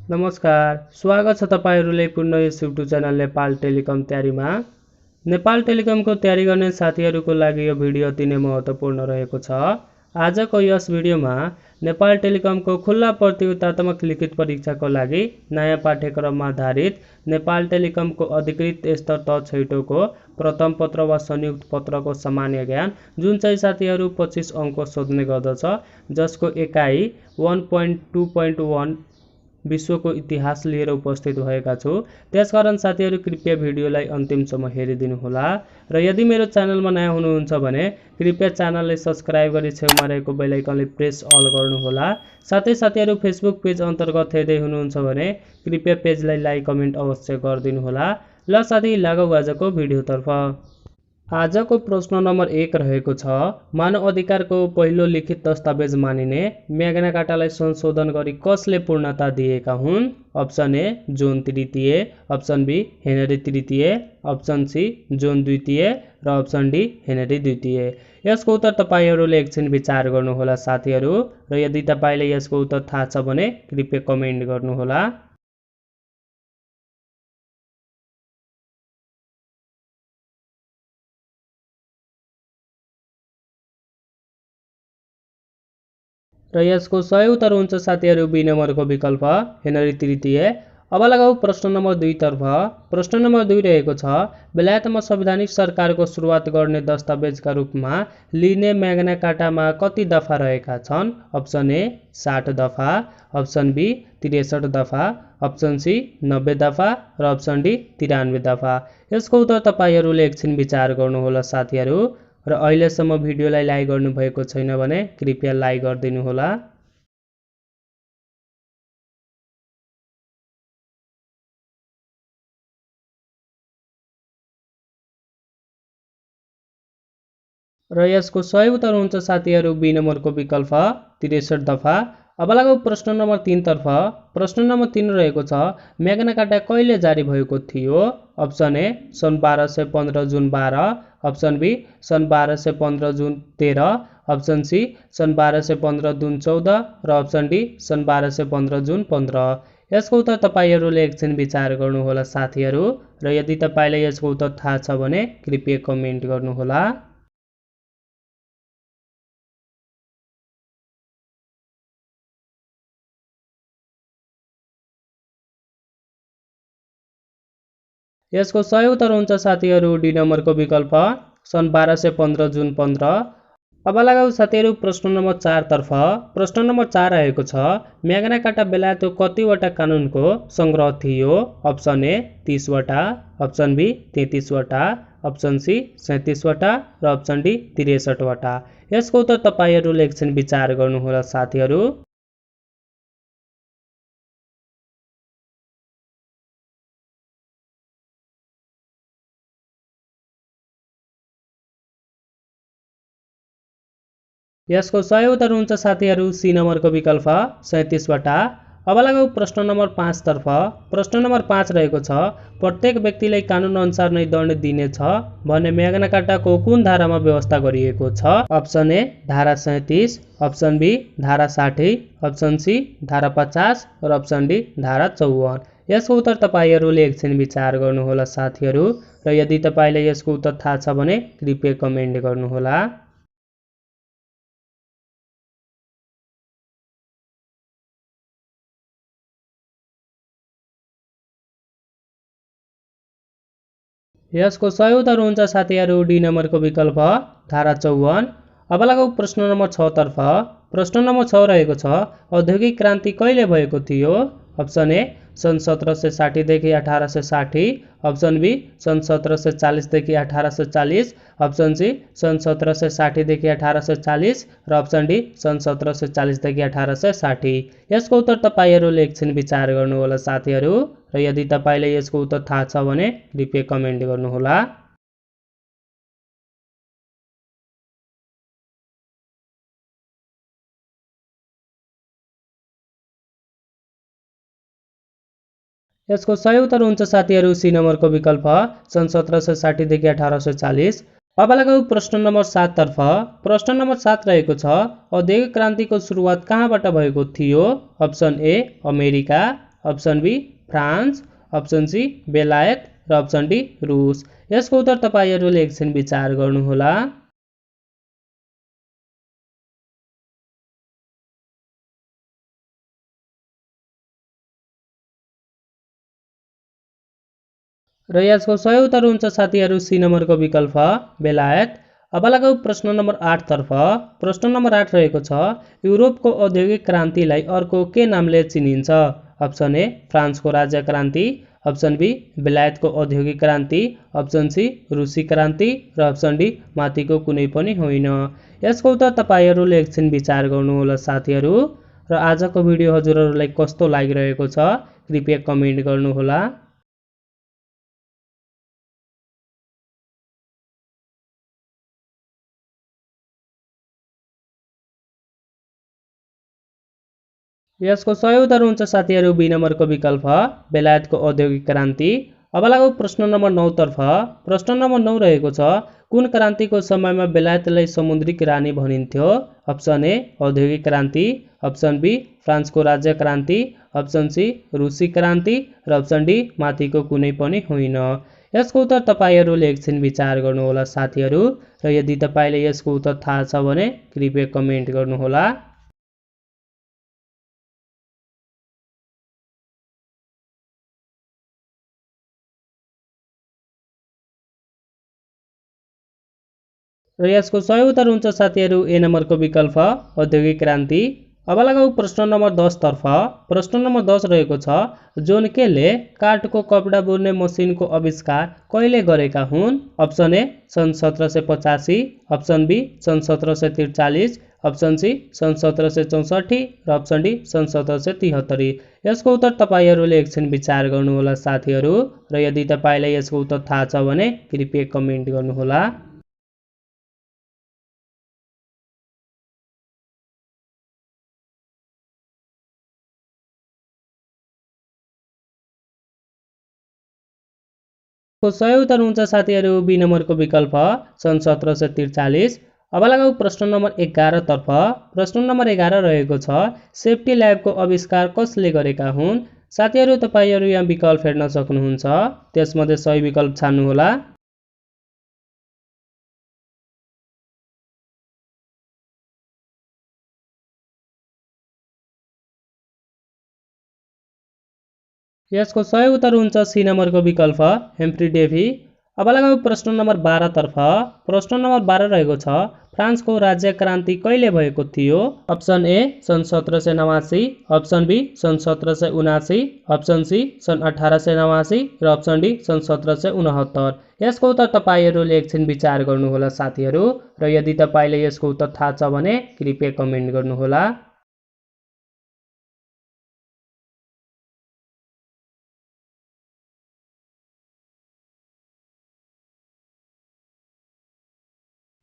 नमस्कार, स्वागत छ तपाईहरुले पुनः यस युट्युब च्यानल नेपाल टेलिकम तयारीमा। नेपाल टेलिकमको तयारी गर्ने साथीहरुको लागि यो भिडियो अति नै महत्त्वपूर्ण रहेको छ। आजको यस भिडियोमा नेपाल टेलिकमको खुल्ला प्रतियोगितात्मक लिखित परीक्षाको लागि नयाँ पाठ्यक्रममा आधारित नेपाल टेलिकमको अधिकृत स्तर त छैटौँको प्रथम पत्र वा संयुक्त पत्रको सामान्य ज्ञान जुन चाहिँ साथीहरु 25 अंक सोध्ने गर्दछ, जसको एकाइ 1.2.1 विश्वको इतिहास लिएर उपस्थित भएका छु। त्यसकारण साथीहरु कृपया भिडियोलाई अन्तिमसम्म हेरिदिनु होला र यदि मेरो च्यानलमा नयाँ हुनुहुन्छ भने कृपया च्यानललाई सब्स्क्राइब गरी छेउमा रहेको बेल आइकनलाई प्रेस अल गर्नु होला। साथै साथीहरु फेसबुक पेज अन्तर्गत हेर्दै हुनुहुन्छ भने कृपया पेजलाई लाइक कमेन्ट अवश्य गरिदिनु होला। ल साथी लागौ आजको भिडियोतर्फ। आजको प्रश्न नम्बर 1 रहेको छ, मानव अधिकारको पहिलो लिखित दस्तावेज मानिने म्याग्ना कार्टालाई संशोधन गरी कसले पूर्णता दिएका हुन्? अप्सन ए जोन तृतीय, अप्सन बी हेनरी तृतीय, अप्सन सी जोन द्वितीय र अप्सन डी हेनरी द्वितीय। यसको उत्तर तपाईहरुले एकछिन विचार गर्नुहोला साथीहरु र यदि तपाईले यसको उत्तर थाहा छ भने कृपया कमेन्ट गर्नुहोला। र यसको सही उत्तर हुन्छ साथीहरु बी नम्बरको विकल्प हेनरी तृतीय। अब लगाऊ प्रश्न नम्बर 2 तर्फ। प्रश्न नम्बर 2 रहेको छ, बेलायतमा संवैधानिक सरकारको सुरुवात गर्ने दस्तावेजका रूपमा लिने म्याग्ना कार्टामा कति दफा रहेका छन्? अप्सन ए 60 दफा, अप्सन बी 63 दफा, अप्सन सी 90 दफा र अप्सन डी 93 दफा। यसको उत्तर तपाईहरुले एकछिन विचार गर्नुहोला साथीहरु र अहिलेसम्म भिडियोलाई लाइक गर्नु भएको छैन भने कृपया लाइक गरिदिनु होला। र यसको सही उत्तर हुन्छ साथीहरु बी नम्बरको विकल्प 63 दफा। अब लगाऊ प्रश्न नम्बर 3 तर्फ। प्रश्न नम्बर 3 रहेको छ, म्याग्ना कार्टा कहिले जारी भएको थियो? अप्सन ए सन् 1215 जुन 12, अप्सन बी सन् 1215 जुन 13, अप्सन सी सन् 1215 जुन 14 र अप्सन डी सन् 1215 जुन 15। यसको उत्तर तपाईहरुले एकछिन विचार गर्नुहोला साथीहरु र यदि तपाईले यसको उत्तर थाहा छ भने कृपया कमेन्ट गर्नुहोला। यसको सही उत्तर हुन्छ साथीहरु डी नम्बरको विकल्प सन् 1215 जुन 15। अब लगाऊ साथीहरु प्रश्न नम्बर 4 तर्फ। प्रश्न नम्बर 4 रहेको छ, म्याग्ना कार्टा बेलायतको कतिवटा कानुनको संग्रह थियो? अप्सन ए 30 वटा, अप्सन बी 33 वटा, अप्सन सी 37 वटा र अप्सन डी 63 वटा। यसको उत्तर तपाईहरुले एकछिन विचार गर्नुहोला साथीहरु। यसको सही उत्तर हुन्छ साथीहरु सी नम्बरको विकल्प 37 वटा। अब लगाऊ प्रश्न नम्बर 5 तर्फ। प्रश्न नम्बर 5 रहेको छ, प्रत्येक व्यक्तिलाई कानुन अनुसार नै दण्ड दिनेछ भन्ने म्याग्ना कार्टाको कुन धारामा व्यवस्था गरिएको छ? अप्सन ए धारा 37, अप्सन बी धारा 60, अप्सन सी धारा 50 र अप्सन डी धारा 54। यसको उत्तर तपाईहरुले एकछिन विचार गर्नुहोला साथीहरु र यदि तपाईले यसको उत्तर थाहा छ भने कृपया कमेन्ट गर्नुहोला। यसको सही उत्तर हुन्छ साथीहरु डी नम्बरको विकल्प धारा 54। अब लगाऊ प्रश्न नम्बर 6 तर्फ। प्रश्न नम्बर 6 रहेको छ, औद्योगिक क्रान्ति कहिले भएको थियो? अप्सन ए सन् 1760 देखि 1860, अप्सन बी सन् 1740 देखि 1840, अप्सन सी सन् 1760 देखि 1840 र अप्सन डी सन् 1740 देखि 1860। यसको उत्तर तपाईहरुले एकछिन विचार गर्नुहोला साथीहरु र यदि तपाईले यसको उत्तर थाहा छ भने कृपया कमेन्ट गर्नुहोला। यसको सही उत्तर हुन्छ साथीहरु सी नम्बरको विकल्प सन् 1760 देखि 1840। अब लगाऊ प्रश्न नम्बर 7 तर्फ। प्रश्न नम्बर 7 रहेको छ, औद्योगिक क्रान्तिको सुरुवात कहाँबाट भएको थियो? Option A America, option B France, option C बेलायत र अप्सन डी रुस। यसको उत्तर तपाईहरूले एकछिन विचार गर्नुहोला। र यसको सही उत्तर हुन्छ साथीहरू सी नम्बरको विकल्प बेलायत। अब लागौ प्रश्न नम्बर 8 तर्फ। प्रश्न नम्बर 8 रहेको छ युरोपको औद्योगिक क्रान्तिलाई अर्को के नामले चिनिन्छ? अप्सन ए फ्रान्सको राज्य क्रान्ति, अप्सन बी बेलायतको औद्योगिक क्रान्ति, अप्सन सी रुसी क्रान्ति र अप्सन डी माथिको कुनै पनि होइन। यसको उत्तर तपाईहरूले एकछिन विचार गर्नुहोला साथीहरू। र आजको भिडियो हजुरहरूलाई कस्तो लागिरहेको छ कृपया कमेन्ट गर्नुहोला। यसको सही उत्तर हुन्छ साथीहरू बी नम्बरको विकल्प बेलायतको औद्योगिक क्रान्ति। अब लागौ प्रश्न नम्बर 9 तर्फ। प्रश्न नम्बर 9 रहेको छ कुन क्रान्तिको समयमा बेलायतलाई समुद्रिक रानी भनिन्थ्यो? अप्सन ए औद्योगिक क्रान्ति, अप्सन बी फ्रान्सको राज्य क्रान्ति, अप्सन सी रुसी क्रान्ति र अप्सन डी माथिको कुनै पनि होइन। यसको उत्तर तपाईहरूले एकछिन विचार गर्नुहोला साथीहरू। र यदि तपाईले यसको उत्तर थाहा छ भने कृपया कमेन्ट गर्नुहोला। र यसको सही उत्तर हुन्छ साथीहरू ए नम्बरको विकल्प औद्योगिक क्रान्ति। अब लागौ प्रश्न नम्बर 10 तर्फ। प्रश्न नम्बर 10 रहेको छ जोन केले काठको कपडा बुन्ने मसिनको आविष्कार कहिले गरेका हुन्? अप्सन ए सन् 1785, अप्सन बी सन् 1743, अप्सन सी सन् 1764 र अप्सन डी सन् 1773। यसको उत्तर तपाईहरूले एकछिन विचार गर्नुहोला साथीहरू। र यदि तपाईलाई यसको उत्तर थाहा छ भने कृपया कमेन्ट गर्नुहोला। को सही उत्तर हुन्छ साथीहरू बी नम्बरको विकल्प सन् 1743। अब लागौ प्रश्न नम्बर 11 तर्फ। प्रश्न नम्बर 11 रहेको छ सेफ्टी ल्याबको आविष्कार कसले गरेका हुन्? साथीहरू तपाईहरू यहाँ विकल्प हेर्न सक्नुहुन्छ। त्यसमध्ये सही विकल्प छान्नुहोला। यसको सही उत्तर हुन्छ सी नम्बरको विकल्प हेम्फ्री डेभी। अब लागौ प्रश्न नम्बर 12 तर्फ। प्रश्न नम्बर 12 रहेको छ फ्रान्सको राज्य क्रान्ति कहिले भएको थियो? अप्सन ए सन् 1789, अप्सन बी सन् 1779, अप्सन सी सन् 1889 र अप्सन डी सन् 1769। यसको उत्तर तपाईहरूले एकछिन विचार गर्नुहोला साथीहरू। र यदि तपाईले यसको उत्तर थाहा छ भने कृपया कमेन्ट गर्नुहोला।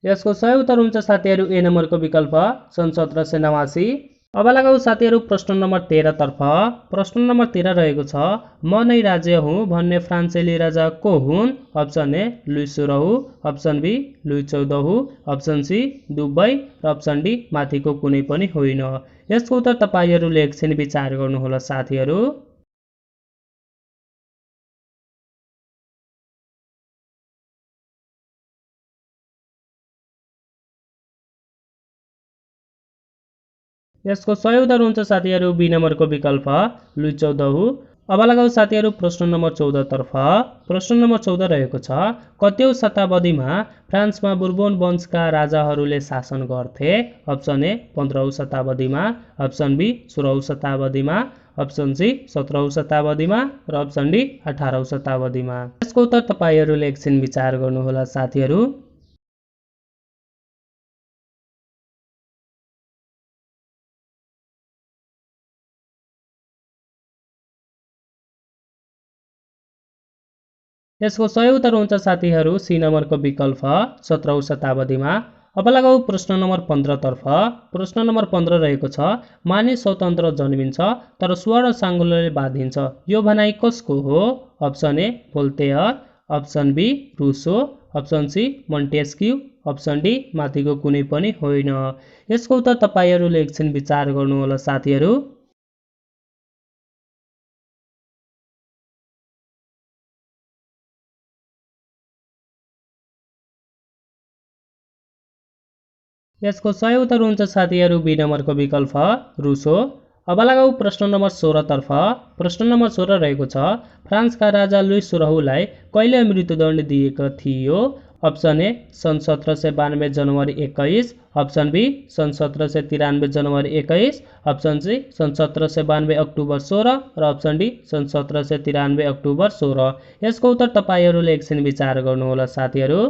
यसको सही उत्तर हुन्छ साथीहरू ए नम्बरको विकल्प सन् 1789। अब लागौ साथीहरू प्रश्न नम्बर 13 तर्फ। प्रश्न नम्बर 13 रहेको छ म नै राज्य हुँ भन्ने फ्रान्सेली राजा को हुन्? Option A Louis 16, option B Louis 14, option C Dubai र अप्सन डी माथिको कुनै पनि होइन। यसको उत्तर तपाईहरूले एकछिन विचार गर्नुहोला साथीहरू। यसको सही उत्तर हुन्छ साथीहरू बी नम्बरको विकल्प लुइस 14। अब लागौ साथीहरू प्रश्न नम्बर 14 तर्फ। प्रश्न नम्बर 14 रहेको छ कत्यौं शताब्दीमा फ्रान्समा बुर्बोन वंशका राजाहरूले शासन गर्थे? अप्सन ए 15औं शताब्दीमा, अप्सन बी 16औं शताब्दीमा, अप्सन सी 17औं शताब्दीमा र अप्सन डी 18औं शताब्दीमा। यसको उत्तर तपाईहरूले एकछिन विचार गर्नुहोला साथीहरू। यसको सही उत्तर हुन्छ साथीहरू सी नम्बरको विकल्प 17औं शताब्दीमा। अब लागौ प्रश्न नम्बर 15 तर्फ। प्रश्न नम्बर 15 रहेको छ मानिस स्वतन्त्र जन्मिन्छ तर स्वर्ण साङ्गोले बाँधिन्छ यो भनाइ कसको हो? Option A Voltaire, option B Rousseau, option C Montesquieu, option D माथिको कुनै पनि होइन। यसको उत्तर तपाईहरूले एकछिन विचार गर्नुहोला साथीहरू। यसको सही उत्तर हुन्छ साथीहरू बी नम्बरको विकल्प रुसो। अब लगाऊ प्रश्न नम्बर 16 तर्फ। प्रश्न नम्बर 16 रहेको छ फ्रान्सका राजा लुइस 16लाई कहिले मृत्युदण्ड दिएको थियो? अप्सन ए सन् 1792 जनवरी 21, अप्सन बी सन् 1793 जनवरी 21, अप्सन सी सन् 1792 अक्टोबर 16 र अप्सन डी सन् 1793 अक्टोबर 16। यसको उत्तर तपाईँहरूले एकछिन विचार गर्नुहोला साथीहरू।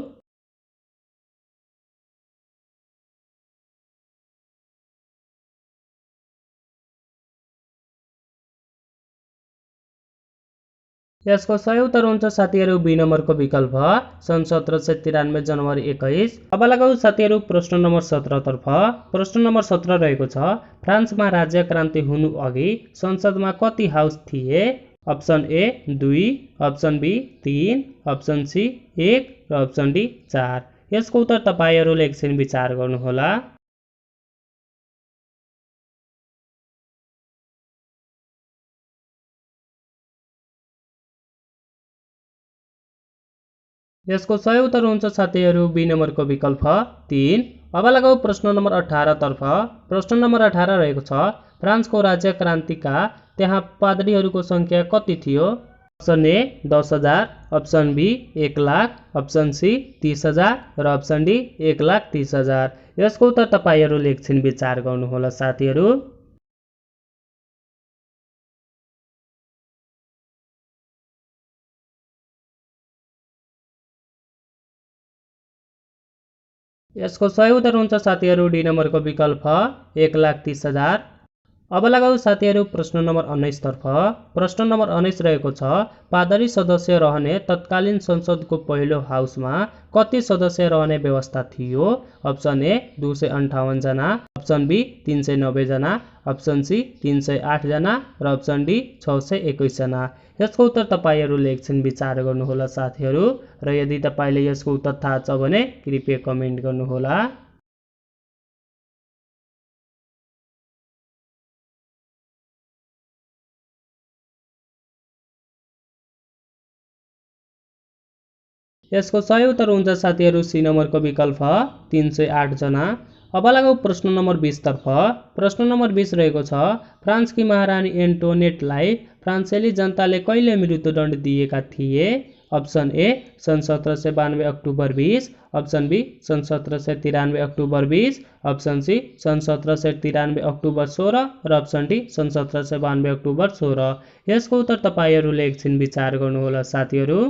यसको सही उत्तर हुन्छ साथीहरू बी नम्बरको विकल्प सन् 1793 जनवरी 21। अब लगाऊ साथीहरू प्रश्न नम्बर 17 तर्फ। प्रश्न नम्बर 17 रहेको छ फ्रान्समा राज्य क्रान्ति हुनु अघि संसदमा कति हाउस थिए? Option A 2, option B 3, option C 1 र अप्सन डी 4। यसको उत्तर तपाईँहरूले एकछिन विचार गर्नुहोला। यसको सही उत्तर हुन्छ साथीहरू बी नम्बरको विकल्प 3। अब लगाऊ प्रश्न नम्बर 18 तर्फ। प्रश्न नम्बर 18 रहेको छ फ्रान्सको राज्य क्रान्तिका त्यहाँ पादरीहरूको सङ्ख्या कति थियो? Option A 10,000, option B 1,00,000, option C 30,000 र अप्सन डी 1,30,000। यसको उत्तर तपाईँहरूले एकछिन विचार गर्नुहोला साथीहरू। यसको सही उत्तर हुन्छ साथीहरू डी नम्बरको विकल्प 1,30,000। अब लगाऊ साथीहरू प्रश्न नम्बर 19 तर्फ। प्रश्न नम्बर 19 रहेको छ पादरी सदस्य रहने तत्कालीन संसदको पहिलो हाउसमा कति सदस्य रहने व्यवस्था थियो? अप्सन ए 258 जना, अप्सन बी 390 जना, अप्सन सी 308 जना र अप्सन डी 621 जना। यसको उत्तर तपाईँहरूले एकछिन विचार गर्नुहोला साथीहरू र यदि तपाईँले यसको उत्तर थाहा छ भने कृपया कमेन्ट गर्नुहोला। यसको सही उत्तर हुन्छ साथीहरू सी नम्बरको विकल्प 308 जना। अब लगाऊ प्रश्न नम्बर 20 तर्फ। प्रश्न नम्बर 20 रहेको छ फ्रान्सकी महारानी एन्टोनेटलाई फ्रान्सेली जनताले कहिले मृत्युदण्ड दिएका थिए? अप्सन ए सन् 1792 अक्टोबर 20, अप्सन बी सन् 1793 अक्टोबर 20, अप्सन सी सन् 1793 अक्टोबर 16 र अप्सन डी सन् 1792 अक्टोबर 16। यसको उत्तर तपाईँहरूले एकछिन विचार गर्नुहोला साथीहरू।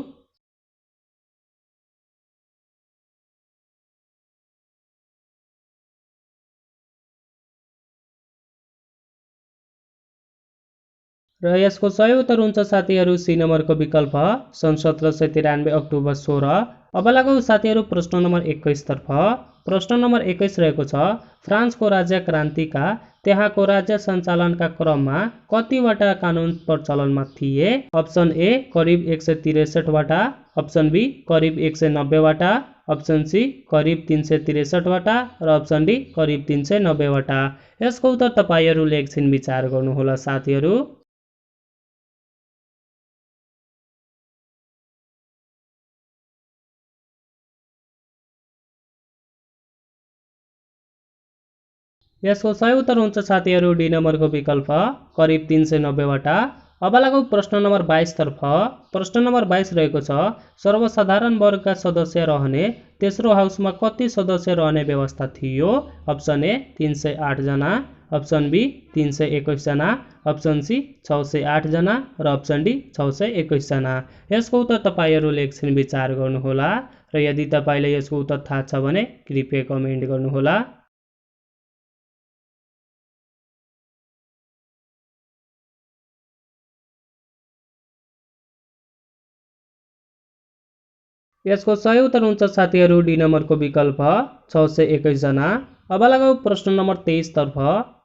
र यसको सही उत्तर हुन्छ साथीहरू सी नम्बरको विकल्प सन् 1793 अक्टोबर 16। अब लगाऊ साथीहरू प्रश्न नम्बर 21 तर्फ। प्रश्न नम्बर 21 रहेको छ फ्रान्सको राज्य क्रान्तिका त्यहाँको राज्य सञ्चालनका क्रममा कतिवटा कानुन प्रचलनमा थिए? अप्सन ए करिब 163 वटा, अप्सन बी करिब 190 वटा, अप्सन सी करिब 363 वटा र अप्सन डी करिब 390 वटा। यसको उत्तर तपाईँहरूले एकछिन विचार गर्नुहोला साथीहरू। यसको सही उत्तर हुन्छ साथीहरू डी नम्बरको विकल्प करिब 390 वटा। अब लगाऊ प्रश्न नम्बर 22 तर्फ। प्रश्न नम्बर 22 रहेको छ सर्वसाधारण वर्गका सदस्य रहने तेस्रो हाउसमा कति सदस्य रहने व्यवस्था थियो? अप्सन ए 308 जना, अप्सन बी 321 जना, अप्सन सी 608 जना र अप्सन डी 621 जना। यसको उत्तर तपाईँहरूले एकछिन विचार गर्नुहोला र यदि तपाईँले यसको उत्तर थाहा छ भने कृपया कमेन्ट गर्नुहोला। यसको सही उत्तर हुन्छ साथीहरू डी नम्बरको विकल्प 621 जना। अब लगाऊ प्रश्न नम्बर 23 तर्फ।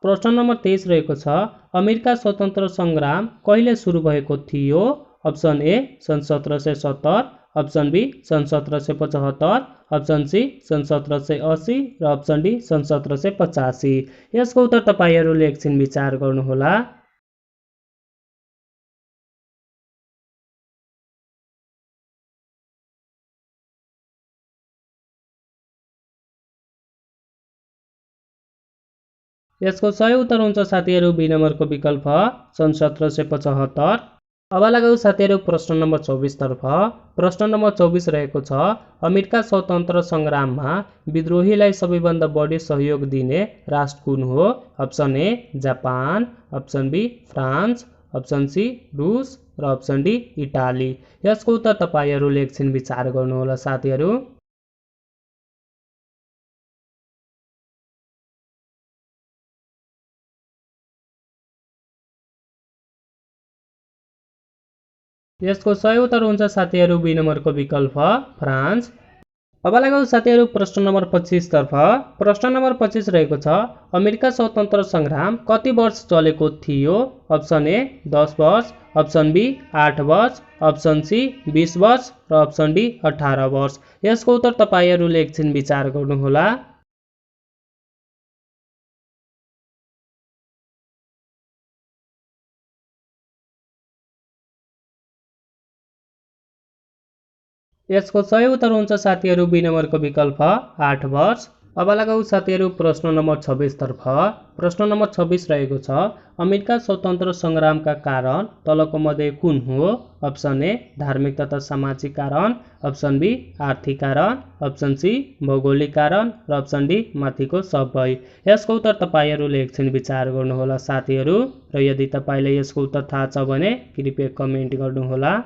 प्रश्न नम्बर 23 रहेको छ अमेरिका स्वतन्त्र सङ्ग्राम कहिले सुरु भएको थियो? अप्सन ए सन् 1770, अप्सन बी सन् 1775, अप्सन सी सन् 1780 र अप्सन डी सन् 1785। यसको उत्तर तपाईँहरूले एकछिन विचार गर्नुहोला। यसको सही उत्तर हुन्छ साथीहरू बी नम्बरको विकल्प सन् 1775। अब लगाऊ साथीहरू प्रश्न नम्बर 24 तर्फ। प्रश्न नम्बर 24 रहेको छ अमेरिका स्वतन्त्र सङ्ग्राममा विद्रोहीलाई सबैभन्दा बढी सहयोग दिने राष्ट्र कुन हो? Option A Japan, option B France, option C रुस र अप्सन डी इटाली। यसको उत्तर तपाईँहरूले एकछिन विचार गर्नुहोला साथीहरू। यसको सही उत्तर हुन्छ साथीहरू बी नम्बरको विकल्प फ्रान्स। अब लगाऊ साथीहरू प्रश्न नम्बर 25 तर्फ। प्रश्न नम्बर 25 रहेको छ अमेरिका स्वतन्त्र सङ्ग्राम कति वर्ष चलेको थियो? अप्सन ए 10 वर्ष, अप्सन बी 8 वर्ष, अप्सन सी 20 वर्ष र अप्सन डी 18 वर्ष। यसको उत्तर तपाईँहरूले एकछिन विचार गर्नुहोला। यसको सही उत्तर हुन्छ साथीहरू बी नम्बरको विकल्प 8 वर्ष। अब लगाऊ साथीहरू प्रश्न नम्बर 26 तर्फ। प्रश्न नम्बर 26 रहेको छ अमेरिका स्वतन्त्र सङ्ग्रामका कारण तलको मध्ये कुन हो? अप्सन ए धार्मिक तथा सामाजिक कारण, अप्सन बी आर्थिक कारण, अप्सन सी भौगोलिक कारण र अप्सन डी माथिको सबै। यसको उत्तर तपाईँहरूले एकछिन विचार गर्नुहोला साथीहरू र यदि तपाईँले यसको उत्तर थाहा छ भने कृपया कमेन्ट गर्नुहोला।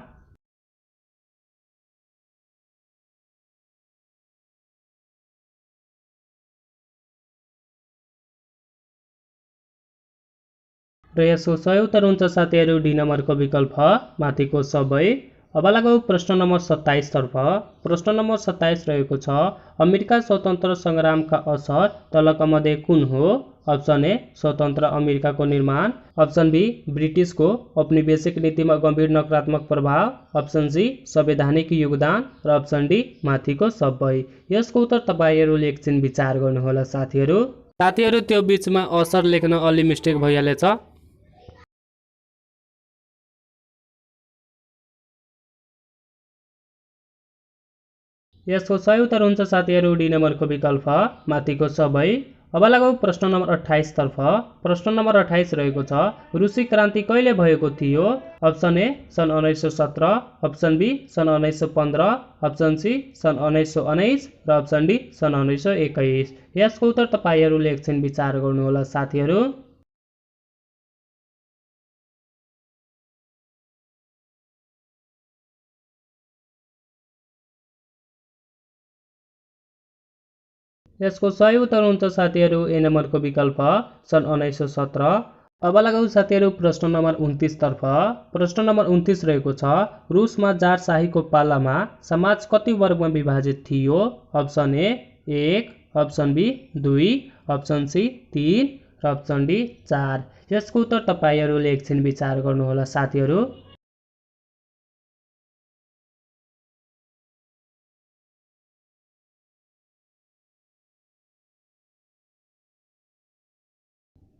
र यसको सही उत्तर हुन्छ साथीहरू डी नम्बरको विकल्प माथिको सबै। अब लगाऊ प्रश्न नम्बर 27 तर्फ। प्रश्न नम्बर 27 रहेको छ अमेरिका स्वतन्त्र सङ्ग्रामका असर तलका मध्ये कुन हो? अप्सन ए स्वतन्त्र अमेरिकाको निर्माण, अप्सन बी ब्रिटिसको औपनिवेशिक नीतिमा गम्भीर नकारात्मक प्रभाव, अप्सन सी संवैधानिक योगदान र अप्सन डी माथिको सबै। यसको उत्तर तपाईँहरूले एकछिन विचार गर्नुहोला साथीहरू। साथीहरू त्यो बिचमा असर लेख्न अलि मिस्टेक भइहालेछ। यसको सही उत्तर हुन्छ साथीहरू डी नम्बरको विकल्प माथिको सबै। अब लगाऊ प्रश्न नम्बर 28 तर्फ। प्रश्न नम्बर 28 रहेको छ रुसी क्रान्ति कहिले भएको थियो? अप्सन ए सन् 1917, अप्सन बी सन् 1915, अप्सन सी सन् 1919 र अप्सन डी सन् 1921। यसको उत्तर तपाईँहरूले एकछिन विचार गर्नुहोला साथीहरू। यसको सही उत्तर हुन्छ साथीहरू ए नम्बरको विकल्प सन् 1917। अब लगाऊ साथीहरू प्रश्न नम्बर 29 तर्फ। प्रश्न नम्बर 29 रहेको छ रुसमा जार शाहीको पालामा समाज कति वर्गमा विभाजित थियो? Option A 1, option B 2, option C 3 र अप्सन डी 4। यसको उत्तर तपाईँहरूले एकछिन विचार गर्नुहोला साथीहरू।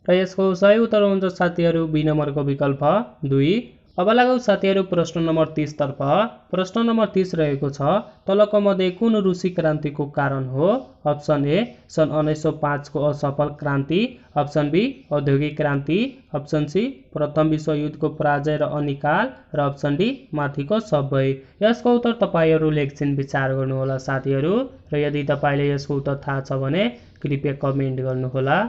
र यसको सही उत्तर हुन्छ साथीहरू बी नम्बरको विकल्प 2। अब लगाऊ साथीहरू प्रश्न नम्बर 30 तर्फ। प्रश्न नम्बर 30 रहेको छ तलको मध्ये कुन रुसी क्रान्तिको कारण हो? अप्सन ए सन् 1905 को असफल क्रान्ति, अप्सन बी औद्योगिक क्रान्ति, अप्सन सी प्रथम विश्वयुद्धको पराजय र अनिकाल र अप्सन डी माथिको सबै। यसको उत्तर तपाईँहरूले एकछिन विचार गर्नुहोला साथीहरू र यदि तपाईँले यसको उत्तर थाहा छ भने कृपया कमेन्ट गर्नुहोला।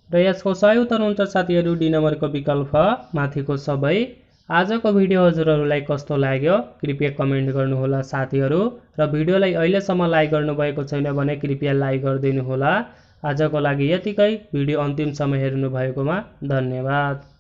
र यसको सही उत्तर हुन्छ साथीहरू डी नम्बरको विकल्प माथिको सबै। आजको भिडियो हजुरहरूलाई कस्तो लाग्यो कृपया कमेन्ट गर्नुहोला साथीहरू र भिडियोलाई अहिलेसम्म लाइक गर्नुभएको छैन भने कृपया लाइक गरिदिनुहोला। आजको लागि यतिकै। भिडियो अन्तिमसम्म हेर्नुभएकोमा धन्यवाद।